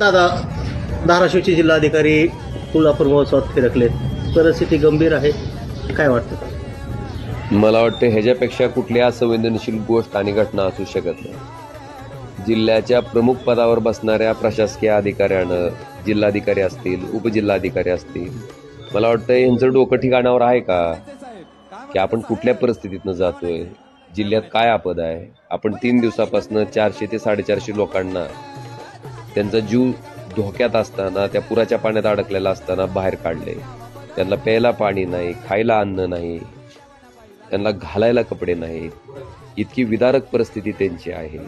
दादा, धाराशिवचे जिल्हाधिकारी तुळजापूर महोत्सवात फिरकले, परिस्थिती गंभीर आहे, काय वाटतं? मला वाटतं ह्याच्यापेक्षा कुठली असंवेदनशील गोष्ट आणि घटना असू शकत नाही. जिल्ह्याच्या प्रमुख पदावर बसणाऱ्या प्रशासकीय अधिकाऱ्यानं, जिल्हाधिकारी असतील, उपजिल्हाधिकारी असतील, मला वाटतं यांचं डोकं ठिकाणावर आहे का, की आपण कुठल्या परिस्थितीतनं जातोय, जिल्ह्यात काय आपद आहे. आपण 3 दिवसापासून 400 ते 450 लोकांना त्यांचा जीव धोक्यात असताना, त्या पुराच्या पाण्यात अडकलेला असताना बाहेर काढले. त्यांना प्यायला पाणी नाही, खायला अन्न नाही, त्यांना घालायला कपडे नाहीत. इतकी विदारक परिस्थिती त्यांची आहे.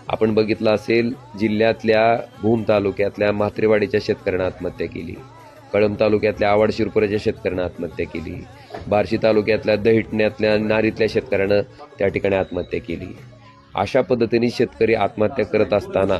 आपण बघितलं असेल, जिल्ह्यातल्या भूम तालुक्यातल्या म्हात्रेवाडीच्या शेतकऱ्यांना आत्महत्या केली, कळंब तालुक्यातल्या आवड शिरपुराच्या शेतकऱ्यांना आत्महत्या केली, बार्शी तालुक्यातल्या दहिटण्यातल्या नारीतल्या शेतकऱ्यानं त्या ठिकाणी आत्महत्या केली. अशा पद्धतीने शेतकरी आत्महत्या करत असताना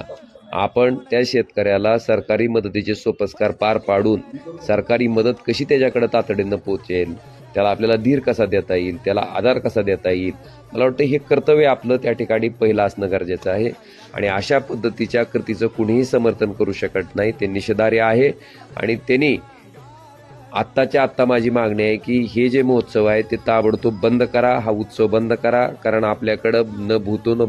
आपण त्या शेतकऱ्याला सरकारी मदतीचे सोपस्कार पार पाडून सरकारी मदत कशी त्याच्याकडे तातडीनं पोहोचेल, त्याला आपल्याला धीर कसा देता येईल, त्याला आधार कसा देता येईल, मला वाटतं हे कर्तव्य आपलं त्या ठिकाणी पहिलं असणं गरजेचं आहे. आणि अशा पद्धतीच्या कृतीचं कुणीही समर्थन करू शकत नाही, ते निषेधार्ह आहे. आणि त्यांनी आत्ताच्या आत्ता माझी मागणी आहे की हे जे महोत्सव आहे ते ताबडतोब बंद करा, हा उत्सव बंद करा. कारण आपल्याकडं न भूतो न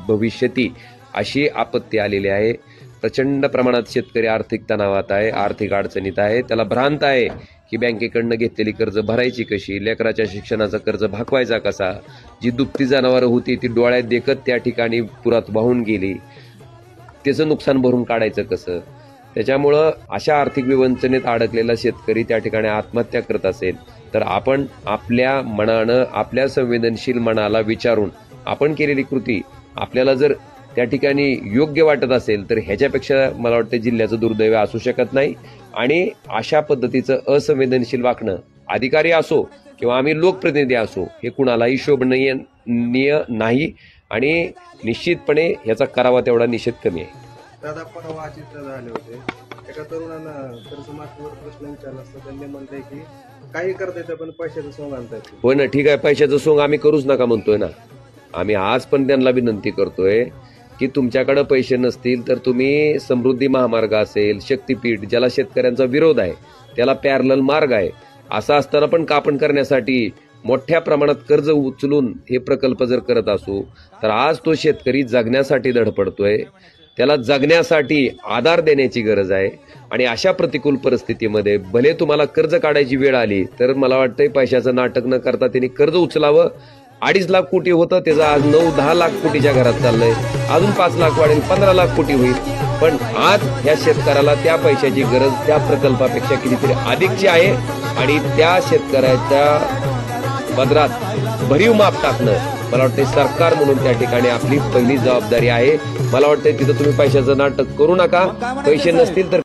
भविष्यती अशी आपत्ती आलेली आहे. प्रचंड प्रमाणात शेतकरी आर्थिक तणावात आहे, आर्थिक अडचणीत आहे. त्याला भ्रांत आहे की बँकेकडनं घेतलेली कर्ज भरायची कशी, लेकराच्या शिक्षणाचा कर्ज भागवायचा कसा. जी दुभती जनावरं होती ती डोळ्यात देखत त्या ठिकाणी पुरात वाहून गेली, त्याचं नुकसान भरून काढायचं कसं. त्याच्यामुळं अशा आर्थिक विवंचनेत अडकलेला शेतकरी त्या ठिकाणी आत्महत्या करत असेल तर आपण आपल्या मनानं, आपल्या संवेदनशील मनाला विचारून आपण केलेली कृती आपल्याला जर त्या ठिकाणी योग्य वाटत असेल तर ह्याच्यापेक्षा मला वाटतं जिल्ह्याचं दुर्दैव असू शकत नाही. आणि अशा पद्धतीचं असंवेदनशील वागणं, अधिकारी असो किंवा आम्ही लोकप्रतिनिधी असो, हे कुणालाही शोभनीय नाही. आणि निश्चितपणे ह्याचा करावा तेवढा निषेध कमी आहे. दादा, परवा चित्र झाले होते, एका तरुणानं कर्जमाफीवर प्रश्न विचारला असता, त्यांनी म्हणलंय की काही करता येतं पण पैशाचं सोंग आणता येतं. होय ना, ठीक आहे, पैशाचं सोंग आम्ही करूच नका म्हणतोय ना. आम्ही आज पण त्यांना विनंती करतोय की तुमच्याकडे पैसे नसतील तर तुम्ही समृद्धी महामार्ग असेल, शक्तीपीठ, ज्याला शेतकऱ्यांचा विरोध आहे त्याला पॅरलल मार्ग आहे, असं असताना पण कापण करण्यासाठी मोठ्या प्रमाणात कर्ज उचलून हे प्रकल्प जर करत असू तर आज तो शेतकरी जगण्यासाठी धडपडतोय. त्याला जगण्यासाठी आधार देण्याची गरज आहे. आणि अशा प्रतिकूल परिस्थितीमध्ये भले तुम्हाला कर्ज काढायची वेळ आली तर मला वाटतंय पैशाचं नाटक न करता त्यांनी कर्ज उचलावं. 2.5 लाख कोटी होतं, त्याचं आज 9-10 लाख कोटीच्या घरात चाललंय. अजून 5 लाख वाढेल, 15 लाख कोटी होईल. पण आज ह्या शेतकऱ्याला त्या पैशाची गरज त्या प्रकल्पापेक्षा कितीतरी अधिकची आहे. आणि त्या शेतकऱ्याच्या पदरात भरीव माप टाकणं मला वाटतं सरकार म्हणून त्या ठिकाणी आपली पहिली जबाबदारी आहे. मला वाटतं तिथं तुम्ही पैशाचं नाटक करू नका. पैसे नसतील तर